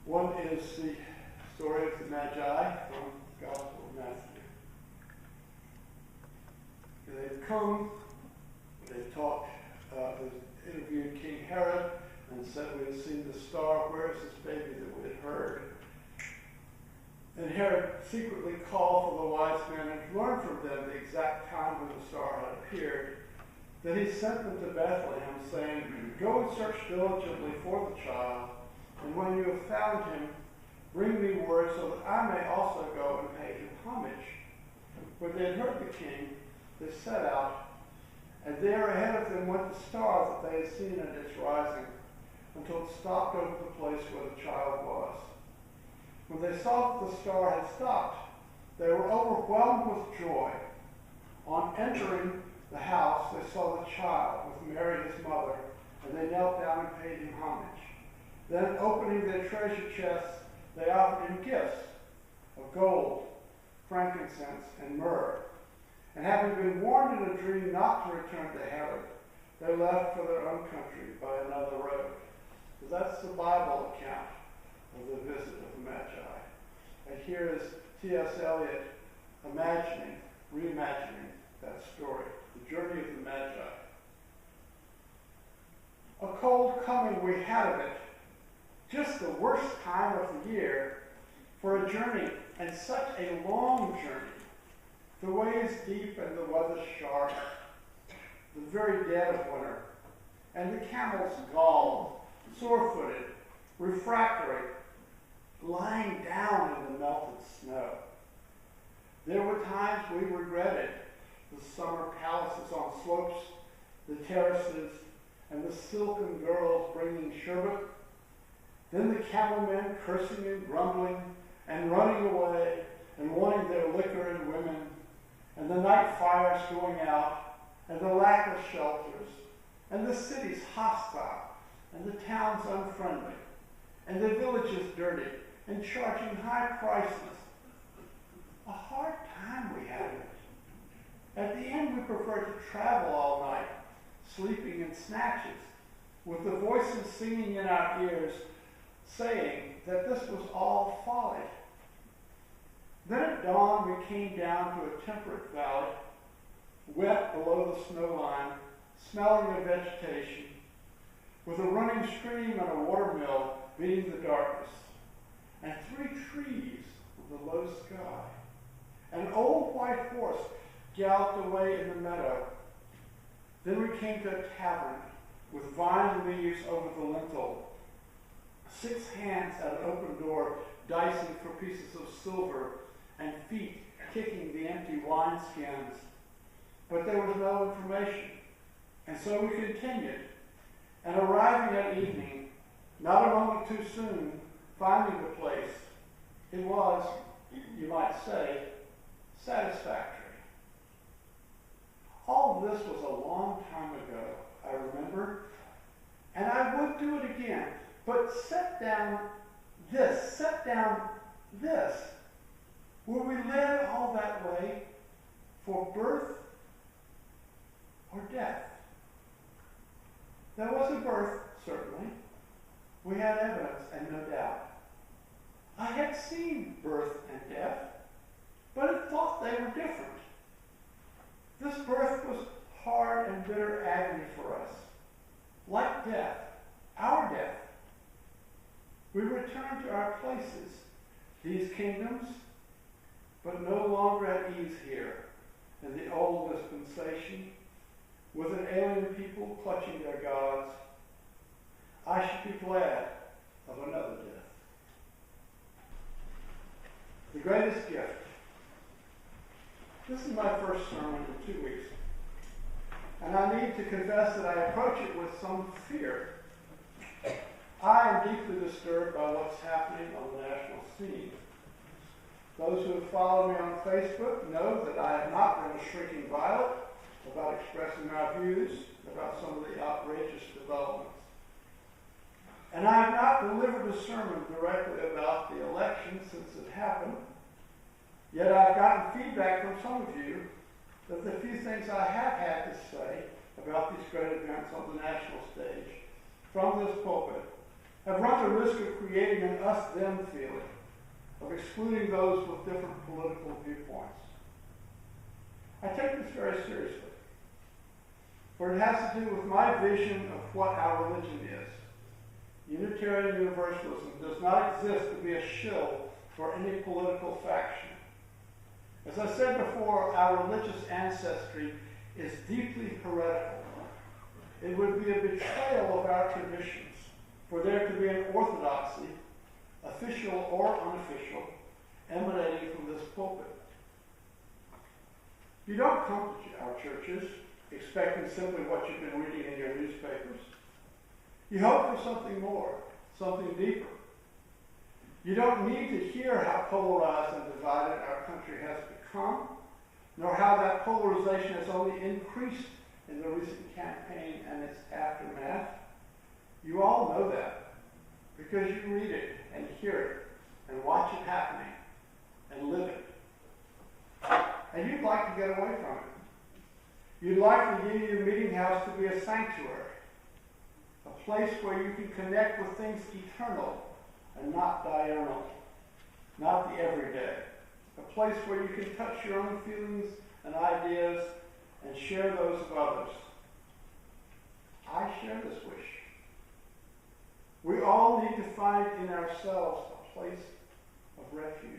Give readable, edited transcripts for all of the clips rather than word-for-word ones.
One is the story of the Magi from the Gospel of Matthew. They've come, they've talked, interviewed King Herod and said we had seen the star. Where is this baby that we had heard? And Herod secretly called for the wise men and learned from them the exact time when the star had appeared. Then he sent them to Bethlehem, saying, "Go and search diligently for the child, and when you have found him, bring me word so that I may also go and pay him homage." When they had heard the king, they set out, and there ahead of them went the star that they had seen at its rising, until it stopped over the place where the child was. When they saw that the star had stopped, they were overwhelmed with joy. On entering the house, they saw the child with Mary his mother, and they knelt down and paid him homage. Then, opening their treasure chests, they offered him gifts of gold, frankincense, and myrrh. And having been warned in a dream not to return to Herod, they left for their own country by another road. So that's the Bible account of the visit of the Magi. And here is T.S. Eliot reimagining that story, the journey of the Magi. A cold coming we had of it, just the worst time of the year for a journey, and such a long journey. The way is deep and the weather sharp, the very dead of winter, and the camels galled, sore-footed, refractory, lying down in the melted snow. There were times we regretted the summer palaces on slopes, the terraces, and the silken girls bringing sherbet. Then the camelmen cursing and grumbling and running away and wanting their liquor and women, and the night fires going out, and the lack of shelters, and the cities hostile, and the towns unfriendly, and the villages dirty, and charging high prices. A hard time we had it. At the end, we preferred to travel all night, sleeping in snatches, with the voices singing in our ears, saying that this was all folly. Then at dawn, we came down to a temperate valley, wet below the snow line, smelling of vegetation, with a running stream and a watermill beating the darkness, and 3 trees with a low sky. An old white horse galloped away in the meadow. Then we came to a tavern with vine leaves over the lintel, 6 hands at an open door dicing for pieces of silver, and feet kicking the empty wineskins. But there was no information, and so we continued, and arriving at evening, not a moment too soon, finding the place, it was, you might say, satisfactory. All of this was a long time ago, I remember, and I would do it again, but set down this, were we led all that way for birth or death? There was a birth, certainly. We had evidence and no doubt. I had seen birth and death, but I thought they were different. This birth was hard and bitter agony for us, like death, our death. We returned to our places, these kingdoms, but no longer at ease here in the old dispensation, with an alien people clutching their gods. I should be glad of another death. The greatest gift. This is my first sermon in 2 weeks, and I need to confess that I approach it with some fear. I am deeply disturbed by what's happening on the national scene. Those who have followed me on Facebook know that I have not been a shrinking violet about expressing my views about some of the outrageous developments. And I have not delivered a sermon directly about the election since it happened, yet I've gotten feedback from some of you that the few things I have had to say about these great events on the national stage from this pulpit have run the risk of creating an us-them feeling, of excluding those with different political viewpoints. I take this very seriously, for it has to do with my vision of what our religion is. Unitarian Universalism does not exist to be a shill for any political faction. As I said before, our religious ancestry is deeply heretical. It would be a betrayal of our traditions for there to be an orthodoxy, official or unofficial, emanating from this pulpit. You don't come to our churches expecting simply what you've been reading in your newspapers. You hope for something more, something deeper. You don't need to hear how polarized and divided our country has become, nor how that polarization has only increased in the recent campaign and its aftermath. You all know that because you read it and hear it and watch it happening and live it. And you'd like to get away from it. You'd like the Union Meeting House to be a sanctuary, a place where you can connect with things eternal and not diurnal, not the everyday, a place where you can touch your own feelings and ideas and share those of others. I share this wish. We all need to find in ourselves a place of refuge.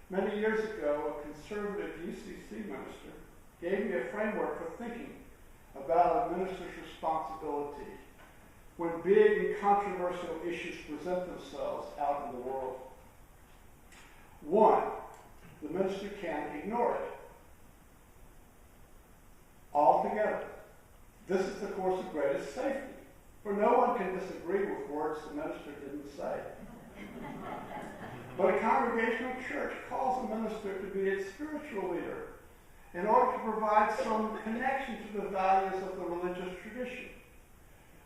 Many years ago, a conservative UCC minister gave me a framework for thinking about a minister's responsibility when big and controversial issues present themselves out in the world. One, the minister can't ignore it altogether. This is the course of greatest safety, for no one can disagree with words the minister didn't say. But a congregational church calls a minister to be its spiritual leader in order to provide some connection to the values of the religious tradition.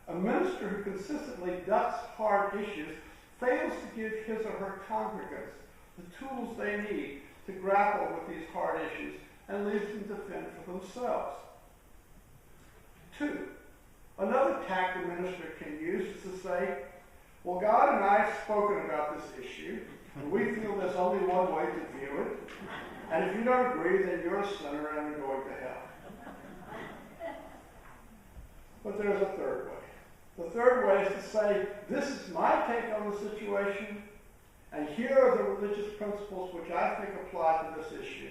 A minister who consistently ducks hard issues fails to give his or her congregants the tools they need to grapple with these hard issues and leaves them to fend for themselves. Two, another tact a minister can use is to say, well, God and I have spoken about this issue, and we feel there's only one way to view it, and if you don't agree, then you're a sinner and are going to hell. But there's a third way. The third way is to say, this is my take on the situation, and here are the religious principles which I think apply to this issue.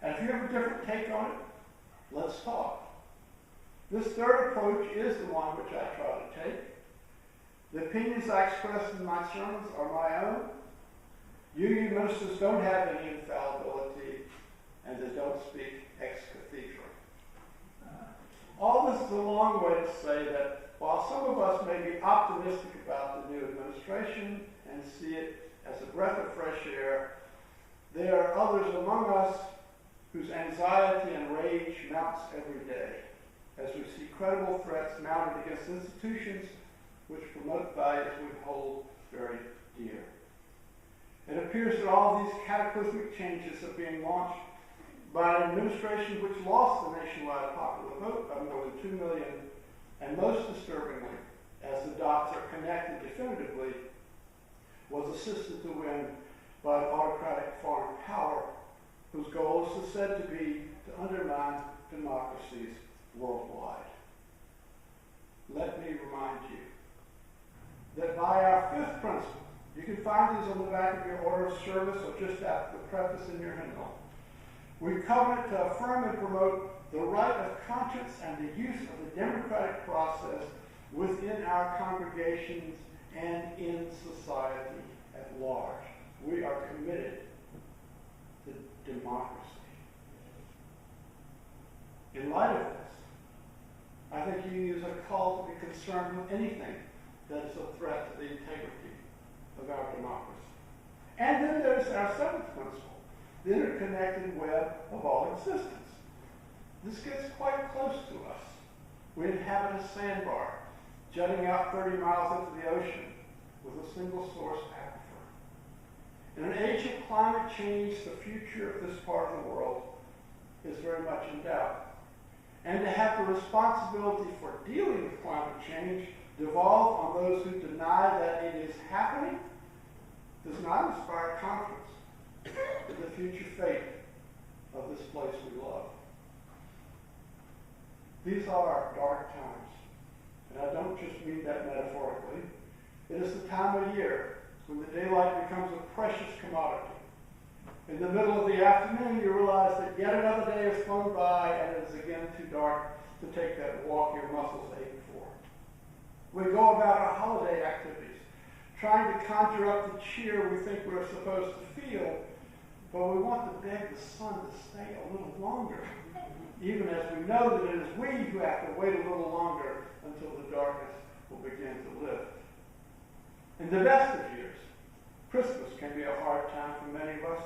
And if you have a different take on it, let's talk. This third approach is the one which I try to take. The opinions I express in my sermons are my own. You ministers don't have any infallibility, and they don't speak ex cathedra. All this is a long way to say that while some of us may be optimistic about the new administration and see it as a breath of fresh air, there are others among us whose anxiety and rage mounts every day as we see credible threats mounted against institutions which promote values we hold very dear. It appears that all these cataclysmic changes are being launched by an administration which lost the nationwide popular vote by more than 2 million, and most disturbingly, as the dots are connected definitively, was assisted to win by an autocratic foreign power whose goal is said to be to undermine democracies worldwide. Let me remind you that by our fifth principle, you can find these on the back of your order of service or just after the preface in your hymnal. We covenant to affirm and promote the right of conscience and the use of the democratic process within our congregations and in society at large. We are committed to democracy. In light of this, I think you use a call to be concerned with anything that is a threat to the integrity of our democracy. And then there's our seventh principle, the interconnected web of all existence. This gets quite close to us. We inhabit a sandbar jutting out 30 miles into the ocean with a single source aquifer. In an age of climate change, the future of this part of the world is very much in doubt. And to have the responsibility for dealing with climate change devolve on those who deny that it is happening does not inspire confidence in the future fate of this place we love. These are dark times, and I don't just mean that metaphorically. It is the time of year when the daylight becomes a precious commodity. In the middle of the afternoon, you realize that yet another day has flown by and it is again too dark to take that walk your muscles ache for. We go about our holiday activities, trying to conjure up the cheer we think we're supposed to feel, but we want to beg the sun to stay a little longer, even as we know that it is we who have to wait a little longer until the darkness will begin to lift. In the best of years, Christmas can be a hard time for many of us.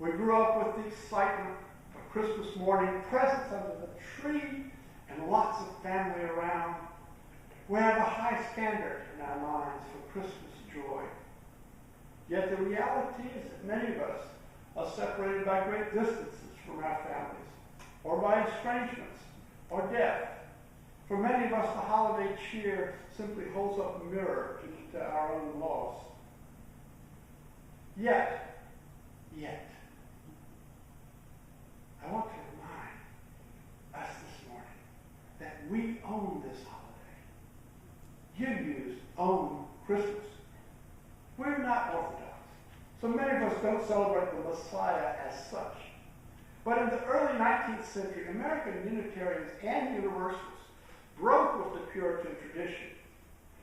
We grew up with the excitement of Christmas morning, presents under the tree, and lots of family around. We have a high standard in our minds for Christmas joy. Yet the reality is that many of us are separated by great distances from our families, or by estrangements, or death. For many of us, the holiday cheer simply holds up a mirror to our own loss. Yet, I want to remind us this morning that we own this holiday. You own Christmas. We're not Orthodox, so many of us don't celebrate the Messiah as such. But in the early 19th century, American Unitarians and Universalists broke with the Puritan tradition.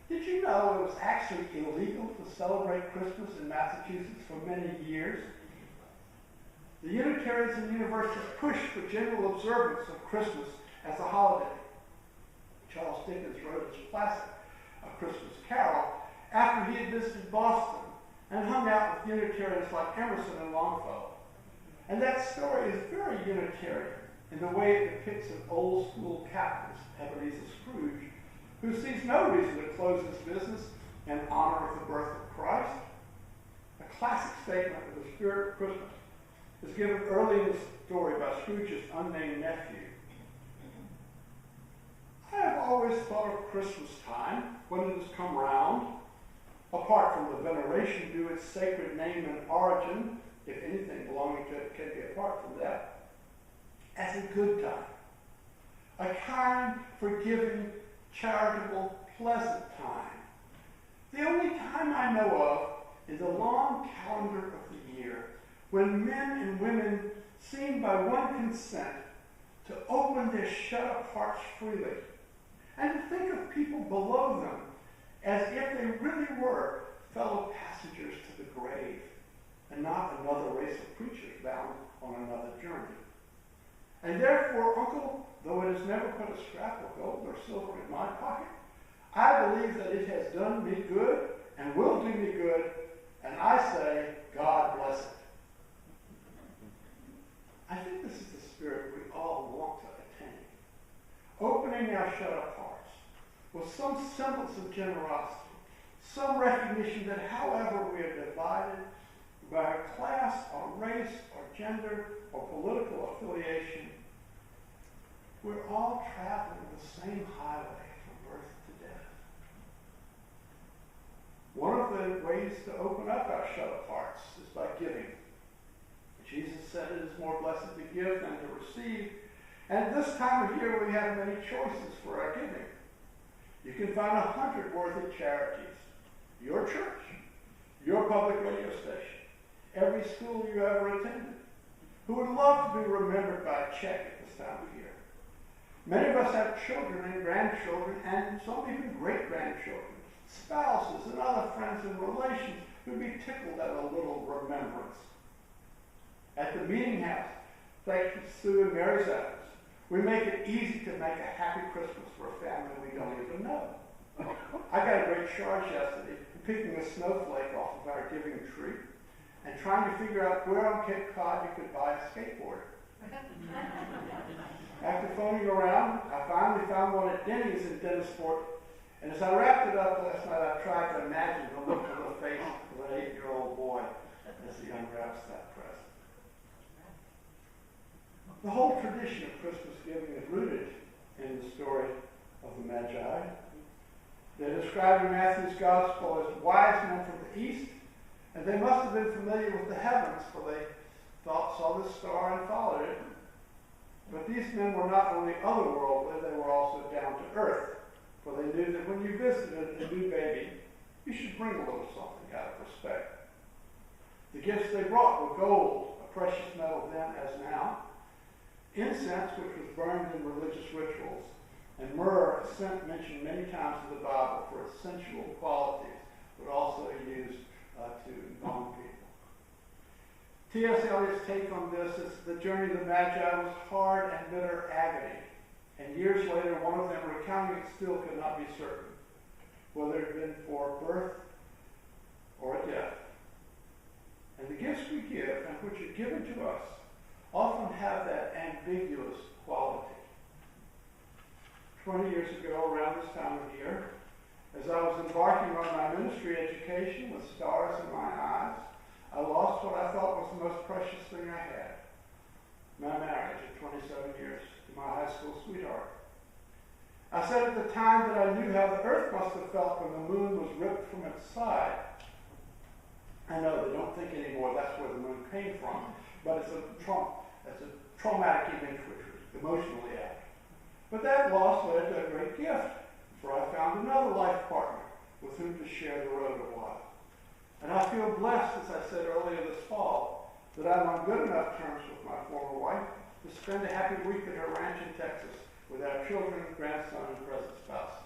Did you know it was actually illegal to celebrate Christmas in Massachusetts for many years? The Unitarians and Universalists pushed for general observance of Christmas as a holiday. Charles Dickens wrote his classic, A Christmas Carol, after he had visited Boston and hung out with Unitarians like Emerson and Longfellow. And that story is very Unitarian in the way it depicts an old-school capitalist, Ebenezer Scrooge, who sees no reason to close his business in honor of the birth of Christ. A classic statement of the spirit of Christmas is given early in the story by Scrooge's unnamed nephew. I have always thought of Christmas time, when it has come round, apart from the veneration due its sacred name and origin, if anything belonging to it can be apart from that, as a good time. A kind, forgiving, charitable, pleasant time. The only time I know of is the long calendar of the year, when men and women seem by one consent to open their shut-up hearts freely and to think of people below them as if they really were fellow passengers to the grave and not another race of preachers bound on another journey. And therefore, Uncle, though it has never put a scrap of gold or silver in my pocket, I believe that it has done me good and will do me good, and I say, God bless it. I think this is the spirit we all want to attain. Opening our shut-up hearts with some semblance of generosity, some recognition that however we are divided by class or race or gender or political affiliation, we're all traveling the same highway from birth to death. One of the ways to open up our shut-up hearts is by giving. Jesus said it is more blessed to give than to receive. And this time of year we have many choices for our giving. You can find 100 worthy charities. Your church, your public radio station, every school you ever attended, who would love to be remembered by a check at this time of year. Many of us have children and grandchildren, and some even great-grandchildren, spouses and other friends and relations who'd be tickled at a little remembrance. At the meeting house, thanks to Sue and Mary's efforts, we make it easy to make a happy Christmas for a family we don't even know. I got a great charge yesterday picking a snowflake off of our giving tree and trying to figure out where on Cape Cod you could buy a skateboard. After phoning around, I finally found one at Denny's in Dennisport, and as I wrapped it up last night, I tried to imagine the look on the face of an 8-year-old boy as he unwraps that present. The whole tradition of Christmas giving is rooted in the story of the Magi. They're described in Matthew's Gospel as wise men from the east, and they must have been familiar with the heavens, for they saw the star and followed it. But these men were not only otherworldly, they were also down to earth, for they knew that when you visited a new baby, you should bring a little something out of respect. The gifts they brought were gold, a precious metal then as now, incense, which was burned in religious rituals, and myrrh, a scent mentioned many times in the Bible for its sensual qualities, but also used to embalm people. T.S. Eliot's take on this is the journey of the Magi was hard and bitter agony, and years later one of them recounting it still could not be certain, whether it had been for birth or a death. And the gifts we give, and which are given to us, often have that ambiguous quality. 20 years ago, around this time of year, as I was embarking on my ministry education with stars in my eyes, I lost what I thought was the most precious thing I had, my marriage of 27 years to my high school sweetheart. I said at the time that I knew how the earth must have felt when the moon was ripped from its side. I know they don't think anymore that's where the moon came from, but it's a traumatic image which was emotionally apt. But that loss led to a great gift, for I found another life partner with whom to share the road a while. And I feel blessed, as I said earlier this fall, that I'm on good enough terms with my former wife to spend a happy week at her ranch in Texas with our children, grandson, and present spouses.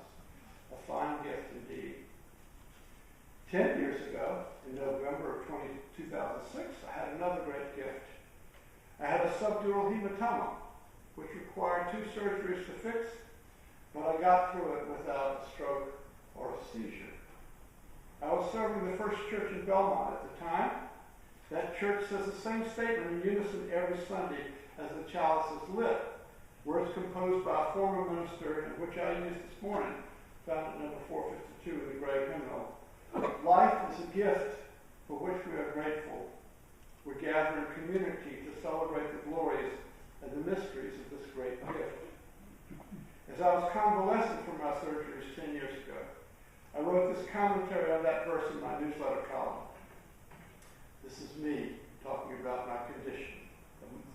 A fine gift indeed. 10 years ago, in November of 2006, I had another great gift. I had a subdural hematoma, which required 2 surgeries to fix, but I got through it without a stroke or a seizure. I was serving the First Church in Belmont at the time. That church says the same statement in unison every Sunday as the chalice is lit. Words composed by a former minister, and which I used this morning, found at number 452 in the Gray Hymnal. Life is a gift for which we are grateful. We gather in community to celebrate the glories and the mysteries of this great gift. As I was convalescent from my surgeries 10 years ago, I wrote this commentary on that verse in my newsletter column. This is me talking about my condition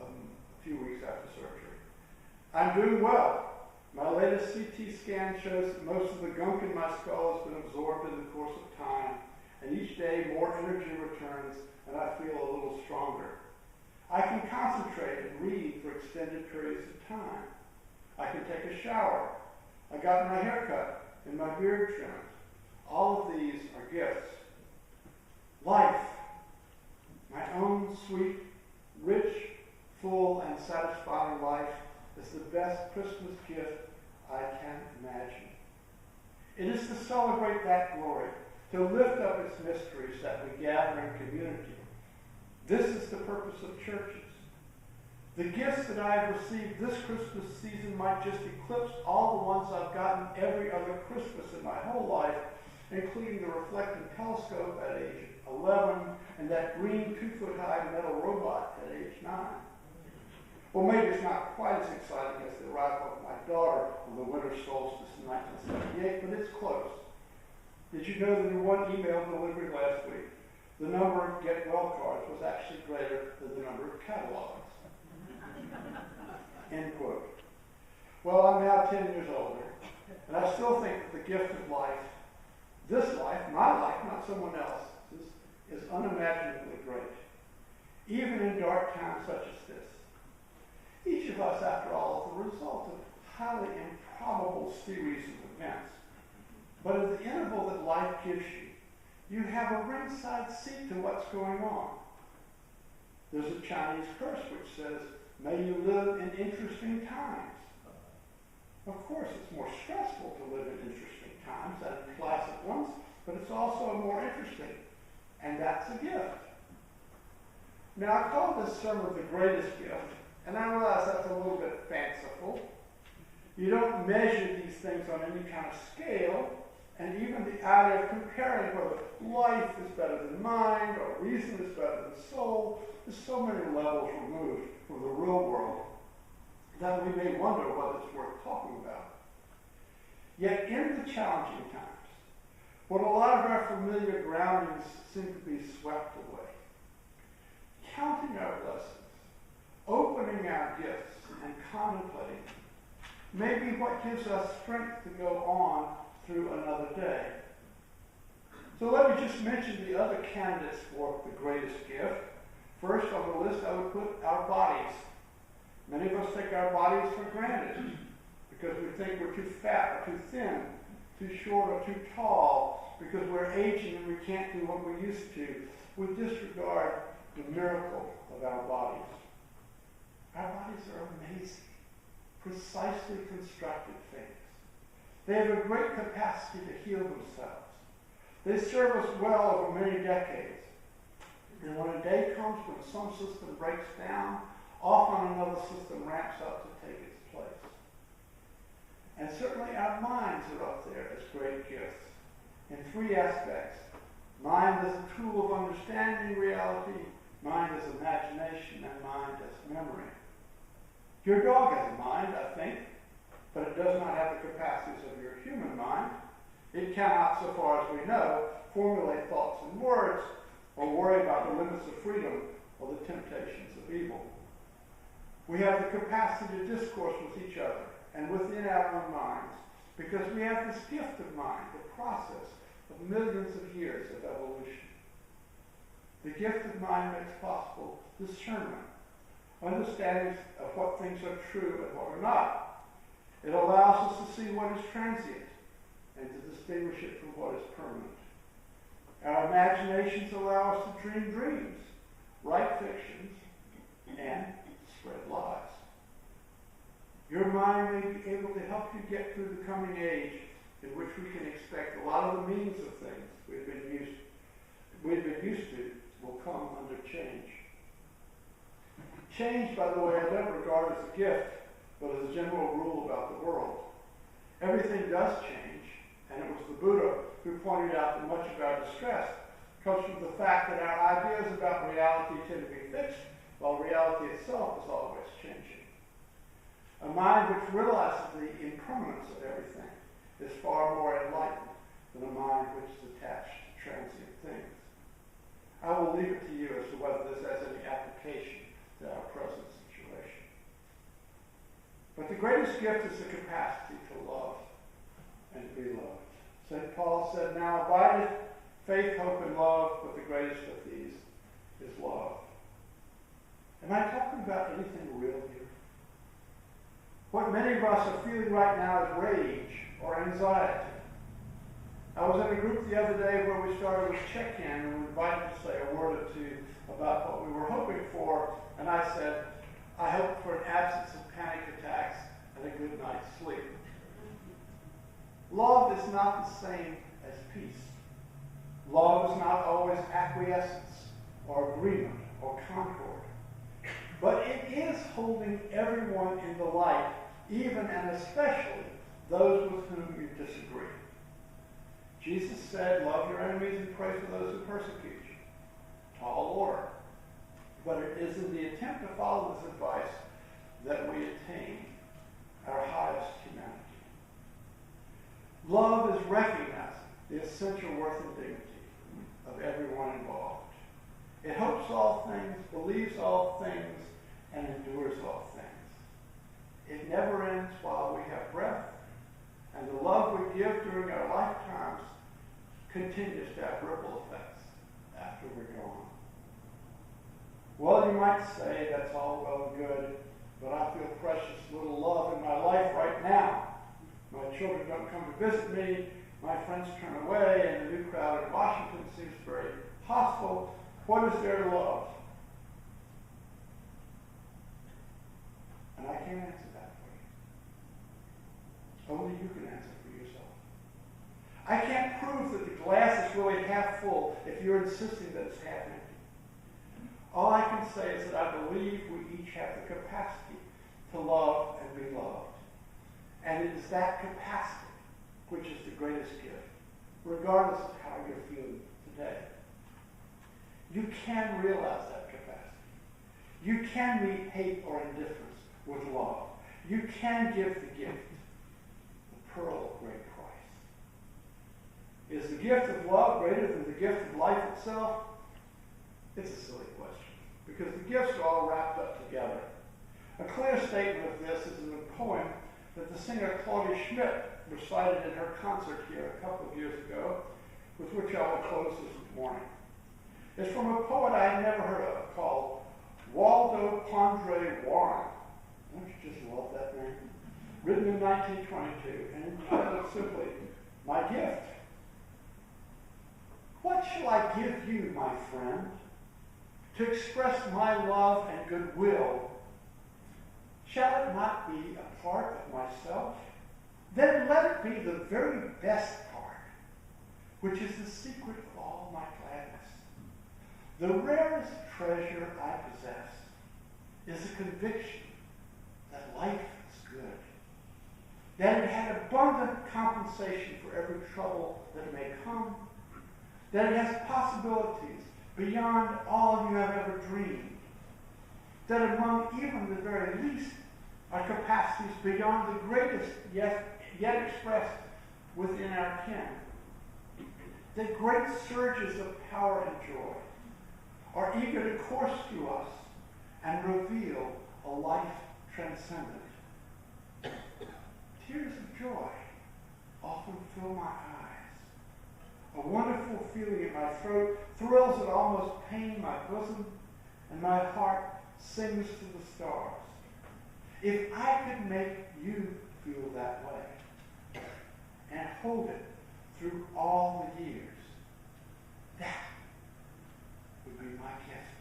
a few weeks after surgery. I'm doing well. My latest CT scan shows that most of the gunk in my skull has been absorbed in the course of time, and each day more energy returns and I feel a little stronger. I can concentrate and read for extended periods of time. I can take a shower. I got my hair cut and my beard trimmed. All of these are gifts. Life, my own sweet, rich, full, and satisfying life, is the best Christmas gift I can imagine. It is to celebrate that glory, to lift up its mysteries that we gather in community. This is the purpose of churches. The gifts that I have received this Christmas season might just eclipse all the ones I've gotten every other Christmas in my whole life, including the reflecting telescope at age 11 and that green 2-foot-high metal robot at age 9. Well, maybe it's not quite as exciting as the arrival of my daughter on the winter solstice in 1978, but it's close. Did you know that in one email delivered last week, the number of Get Well cards was actually greater than the number of catalogs? End quote. Well, I'm now 10 years older, and I still think that the gift of life, this life, my life, not someone else's, is unimaginably great, even in dark times such as this. Each of us, after all, is the result of a highly improbable series of events. But at the interval that life gives you, you have a ringside seat to what's going on. There's a Chinese curse which says, "May you live in interesting times." Of course, it's more stressful to live in interesting times than in classic ones, but it's also more interesting, and that's a gift. Now, I call this sermon the greatest gift, and I realize that's a little bit fanciful. You don't measure these things on any kind of scale, and even the idea of comparing whether life is better than mind or reason is better than soul is so many levels removed from the real world that we may wonder whether it's worth talking about. Yet in the challenging times, familiar groundings seem to be swept away. Counting our blessings, opening our gifts, and contemplating may be what gives us strength to go on through another day. So let me just mention the other candidates for the greatest gift. First on the list, I would put our bodies. Many of us take our bodies for granted because we think we're too fat or too thin, too short or too tall, because we're aging and we can't do what we used to. We disregard the miracle of our bodies. Our bodies are amazing, precisely constructed things. They have a great capacity to heal themselves. They serve us well over many decades. And when a day comes when some system breaks down, often another system ramps up to take its place. And certainly our minds are up there as great gifts in three aspects. Mind as a tool of understanding reality, mind as imagination, and mind as memory. Your dog has a mind, I think, but it does not have the capacities of your human mind. It cannot, so far as we know, formulate thoughts and words or worry about the limits of freedom or the temptations of evil. We have the capacity to discourse with each other and within our own minds because we have this gift of mind, the process of millions of years of evolution. The gift of mind makes possible discernment, understanding of what things are true and what are not. It allows us to see what is transient and to distinguish it from what is permanent. Our imaginations allow us to dream dreams, write fictions, and spread lies. Your mind may be able to help you get through the coming age in which we can expect a lot of the means of things we've been used to will come under change. Change, by the way, I don't regard as a gift, but as a general rule about the world. Everything does change, and it was the Buddha who pointed out that much of our distress comes from the fact that our ideas about reality tend to be fixed, while reality itself is always changing. A mind which realizes the impermanence of everything is far more enlightened than a mind which is attached to transient things. I will leave it to you as to whether this has any application to our present situation. But the greatest gift is the capacity to love and to be loved. St. Paul said, "Now abideth faith, hope, and love, but the greatest of these is love." Am I talking about anything real here? What many of us are feeling right now is rage or anxiety. I was in a group the other day where we started with check-in and we were invited to say a word or two about what we were hoping for, and I said, I hope for an absence of panic attacks and a good night's sleep. Love is not the same as peace. Love is not always acquiescence or agreement or concord. But it is holding everyone in the light, even and especially those with whom you disagree. Jesus said, love your enemies and pray for those who persecute you. Tall order. But it is in the attempt to follow this advice that we attain our highest humanity. Love is recognizing the essential worth and dignity of everyone involved. It hopes all things, believes all things, and endures all things. It never ends while we have breath, and the love we give during our lifetimes continues to have ripple effects after we're gone. Well, you might say that's all well and good, but I feel precious little love in my life right now. My children don't come to visit me, my friends turn away, and the new crowd in Washington seems very hostile. What is there to love? And I can't answer that for you. Only you can answer for yourself. I can't prove that the glass is really half full if you're insisting that it's half empty. All I can say is that I believe we each have the capacity to love and be loved. And it is that capacity which is the greatest gift, regardless of how you're feeling today. You can realize that capacity. You can meet hate or indifference with love. You can give the gift, the pearl of great price. Is the gift of love greater than the gift of life itself? It's a silly question, because the gifts are all wrapped up together. A clear statement of this is in a poem that the singer Claudia Schmidt recited in her concert here a couple of years ago, with which I will close this morning. It's from a poet I had never heard of called Waldo Pondre Warren. Don't you just love that name? Written in 1922, and entitled simply, My Gift. What shall I give you, my friend, to express my love and goodwill? Shall it not be a part of myself? Then let it be the very best part, which is the secret of all my gladness. The rarest treasure I possess is the conviction that life is good, that it had abundant compensation for every trouble that may come, that it has possibilities beyond all you have ever dreamed, that among even the very least are capacities beyond the greatest yet expressed within our ken, that great surges of power and joy are eager to course through us and reveal a life transcendent. Tears of joy often fill my eyes. A wonderful feeling in my throat, thrills that almost pain my bosom, and my heart sings to the stars. If I could make you feel that way and hold it through all the years, that would be my gift.